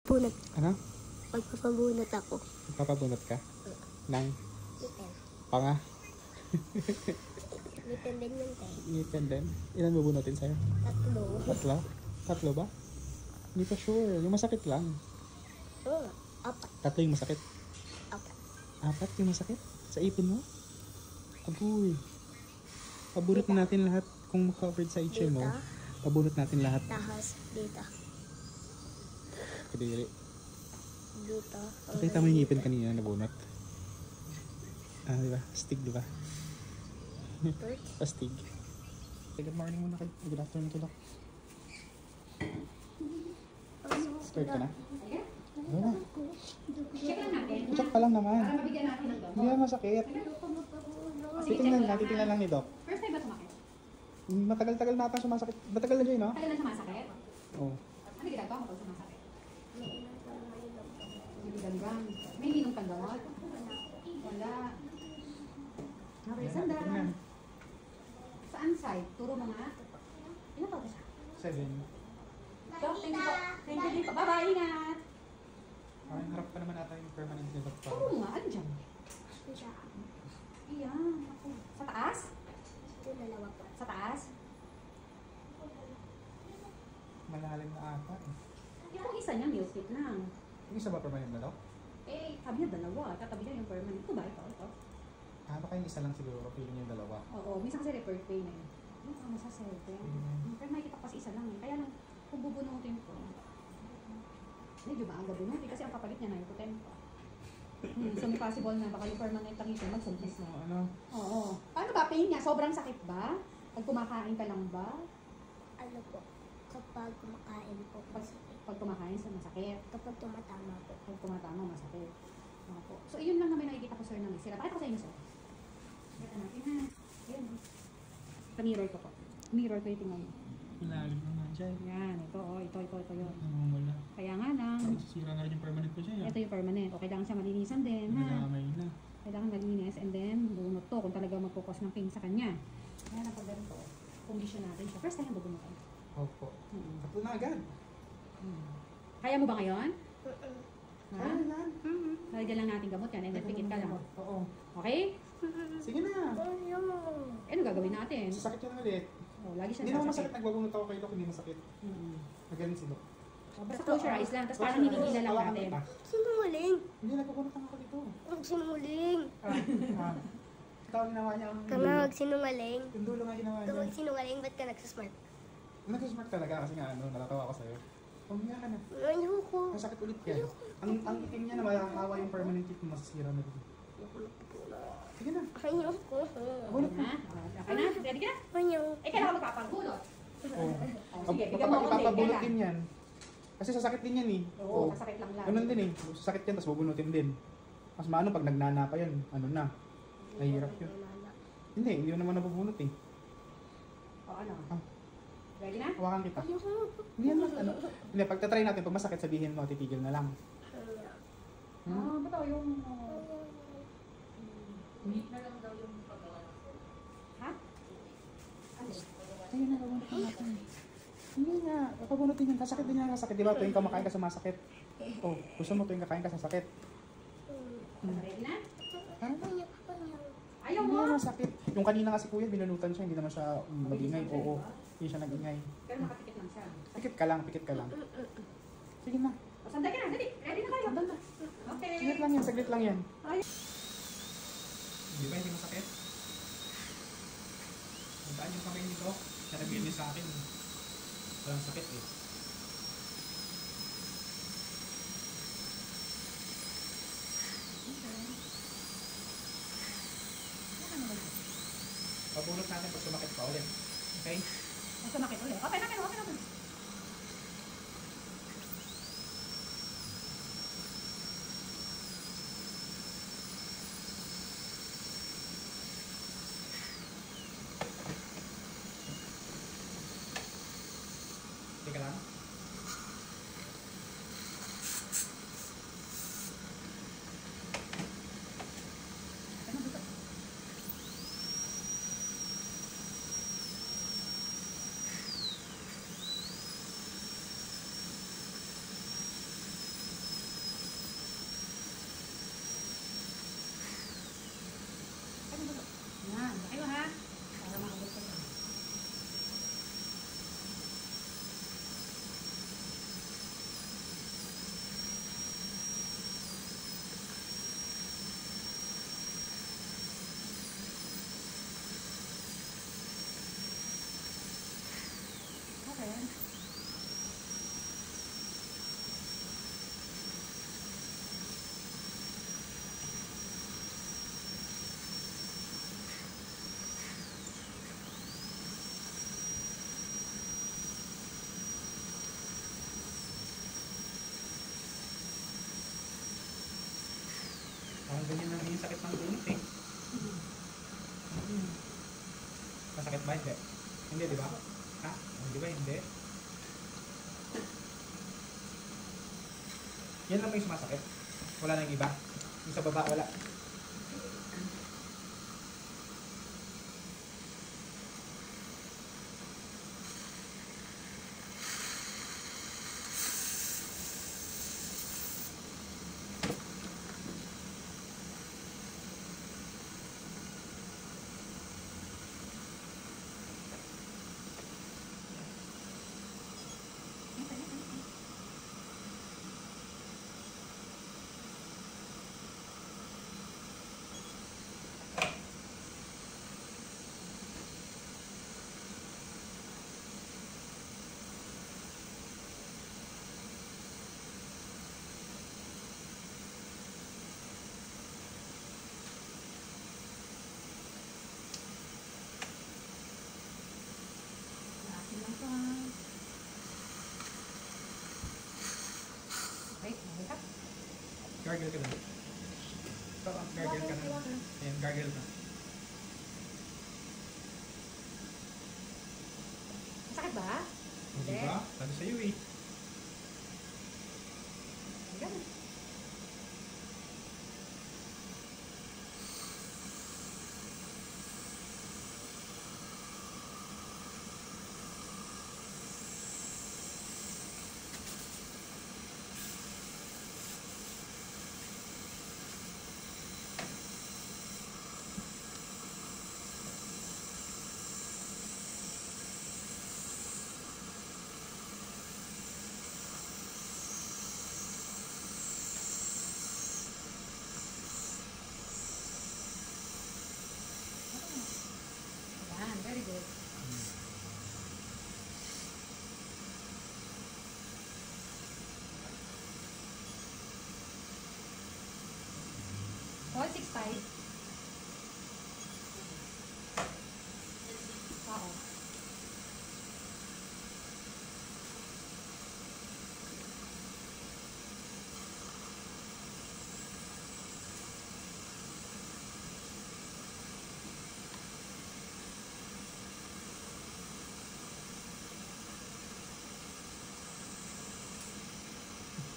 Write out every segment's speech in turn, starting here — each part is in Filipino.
Bunot. Ano? Magpapabunot ako. Magpapabunot ka? Nang Ngipin. panga? Ngipin din yun tayo. Ngipin din? Ilan bubunutin sa'yo? 3. Tatlo? Tatlo ba? Hindi pa sure. Yung masakit lang. Oo. 4. Tatlo yung masakit. 4. 4 yung masakit? Sa ipin mo? Agoy. Pabunot na natin lahat kung covered sa itchy mo. Dito. Pabunot natin lahat. Tahas dito. Kadiri. Dito. Nakita mo yung ngipin kanina na bunot? Ah, di ba? Stig, di ba? Bird. Pastig. Good morning muna kayo. Good afternoon kayo. Start ka na? Ano na? Check lang natin. Check pa lang naman. Para mabigyan natin ng Hindi na masakit. Titingnan lang ni Doc. First time ba sumakit? Matagal-tagal na ata sumasakit. Matagal na dyan, no? Tagal na sumasakit? Oo. Ano ginagawa mo pag sumasakit? Ganggang. May minong kang gamot? Wala. Okay, sandaan. Tingnan. Saan side? Turo mo nga. Ilan pa ba siya? 7. Doc, thank you po. Thank you din po. Bye-bye, ingat. Parang harap pa naman ata yung permanent ni Doc. Oo nga, ano dyan? Iyan. Ako. Sa taas? Ito dalawa po. Sa taas? Malalim na ata. Yung isa niya, meal kit lang. Yung isa ba permanent na Doc? Eh, sabi niya dalawa. Tatabi niya yung permanent. Ito ba? Ito. Ah, baka yung isa lang siguro. Feeling yung dalawa. Oo, minsan kasi refer pain eh. Ano tama sa 7? Pero nakikita ko kasi isa lang eh. Kaya lang, kung bubunutin ko, medyo maaga bunutin kasi ang kapalit niya na yung tempo. So may possible na baka yung permanent ang ito magsumpis na. Ano? Oo. Paano ba pain niya? Sobrang sakit ba? Pag kumakain ka lang ba? Ano po? Kapag kumakain po. Pag kumakain sa masakit. Kapag tumatama po. Pag tumatama, masakit. Opo. So, iyon lang naman nakikita ko, sir, na may sila. Pakita ko sa inyo, sir. Ito natin, ha? Ayan. Sa-mirror ko po. Mirror ko yung tingnan mo. Malalim naman dyan. Yan, ito, oh, ito yun. Namumula. Kaya nga lang, Sisira na rin yung permanent ko siya. ito yung permanent. O, kailangan siya malinisan din, ha? Nadamay na. Kailangan malinis, and then, bunot to kung talaga magpupos ng pain sa kanya. Kaya na pag ganito, condition natin siya. First time bubunutan. Opo. Hmm. Tatlo na agad. Kaya mo ba ngayon? Ha? Kaya na. Lalagyan lang natin gamot yan, and then pikit ka lang. Oo. Okay? Sige na. Eh, ano gagawin natin? Sasakit yan ulit. Oh, lagi siya Hindi naman masakit. Nagbabunot ako kay Doc. Hindi masakit. Magaling si Doc. Basta close your eyes lang, tapos parang hinihilan lang Hawakan natin. kita. Sinungaling. Hindi, nagbabunot ako dito. Huwag sinungaling. Ikaw ginawa niya ang Ka nga magsinungaling. yung dulo nga ginawa Ikaw niya. magsinungaling, ba't ka nagsasmart? Nag-smart talaga kasi nga natatawa ako sa'yo. Pumiya ka na. Ayoko. Masakit ulit yan. Ang itim niya na makakahawa yung permanent tip, masasira na din. Sige na. Ayoko. Bunot Ha? Okay na? Ready ka na? Ayoko. Eh, kailangan magpapagulot. Oo. Sige, bigyan mo ako Ipapabunot din yan. Kasi sasakit din yan eh. Oo, sasakit lang lang. Ganun din eh. Sasakit yan, tapos bubunutin din. Mas maano pag nagnana pa yun, ano na. Mahirap yun. Hindi yun naman nabubunot eh. O ano? Ah. Ready na? Hawakan kita. Ayoko. Hindi yan ano. Hindi, pag tatry natin, pag masakit sabihin mo, titigil na lang. Ah, ba't yung... Ha? Ano? Ayun na, babunot na natin. Hindi nga, papabunutin yan. Kasakit din yan, kasakit. Di ba tuwing kumakain ka sumasakit? Oh, gusto mo tuwing kakain ka sasakit. Ready na? Ano? Ayaw Hindi mo? naman sakit. Yung kanina kasi kuya, binunutan siya, hindi naman siya magingay. Oo, hindi siya nagingay. Pero nakapikit lang siya. Pikit ka lang, pikit ka lang. Sige na. O, sanday ka na. Dali. Ready na tayo. Okay. Saglit lang yan. Ay. Di ba hindi masakit? Tandaan yung kamay nito, siya nabili sa akin. Walang sakit eh. Pabunot natin pag sumakit pa ulit. Okay? Ang sumakit ulit. Okay na. Teka lang. Parang ganyan lang yung sakit ng bunot eh. Masakit ba? Hindi. Hindi, di ba? Ha? Di ba? Hindi. Yan lang ba yung sumasakit? Wala nang iba? Yung sa baba, wala. Akin lang to. Okay, okay ka. Gargle ka na. Ito, gargle ka na. Ayan, gargle ka. Masakit ba? Hindi ba? Sabi sa'yo eh. Ganun. Yan, very good. All 6'5". Oo.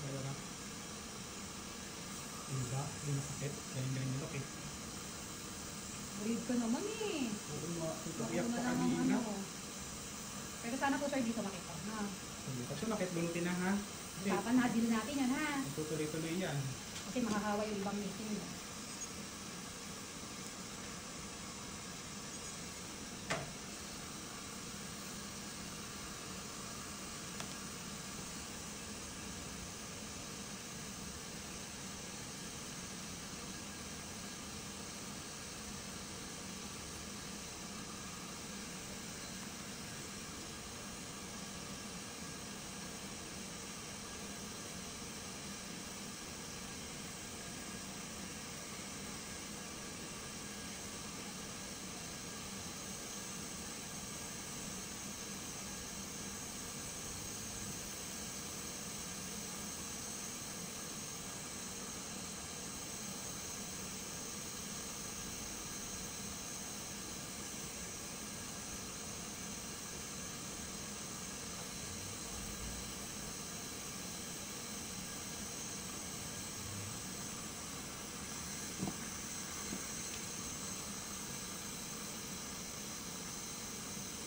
Wala na. Hindi ba? Hindi masakit. Galing-galing nilok eh. Breed ka naman eh. Oo nga. Ito Baka iyak mo pa na lang kanina. ano. Pero sana po sir dito makita. Ha? Hindi. Kasi nakit bulutin na ha. Kasi Usapan na, deal natin yan ha. tutuloy-tuloy yan. Kasi makakawa yung ibang meeting mo.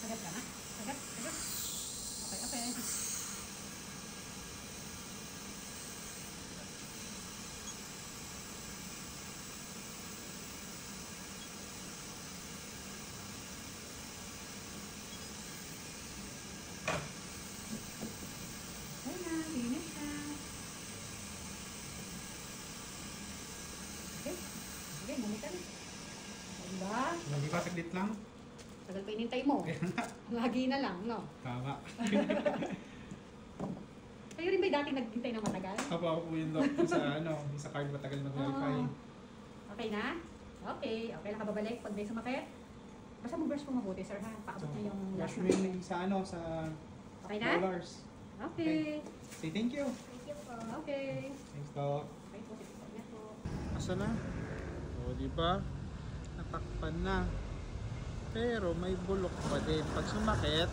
Agad ka na? Agad? Agad? Okay, okay. Okay na, finish na. Okay. Sige, bumalik ka na. Diba? Lagi pa saglit lang. Tagal pa inintay mo. Lagi na lang, no? Tama. Kayo rin ba dati naghintay ng matagal? Ako po yun doc sa ano, sa card matagal mag-verify. Oo. Okay na? Okay. Okay lang ka babalik pag may sumakit? Basta mag-brush mo mabuti, sir, ha? Paabot niya yung Brush last mo yung sa ano, sa Okay na? dollars. Okay. Say thank you. Thank you po. Okay. Thanks doc. Okay po. Sige po. Asa na? O, di ba? Natakpan na. Pero may bulok pa din. Pag sumakit,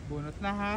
bunot na ha.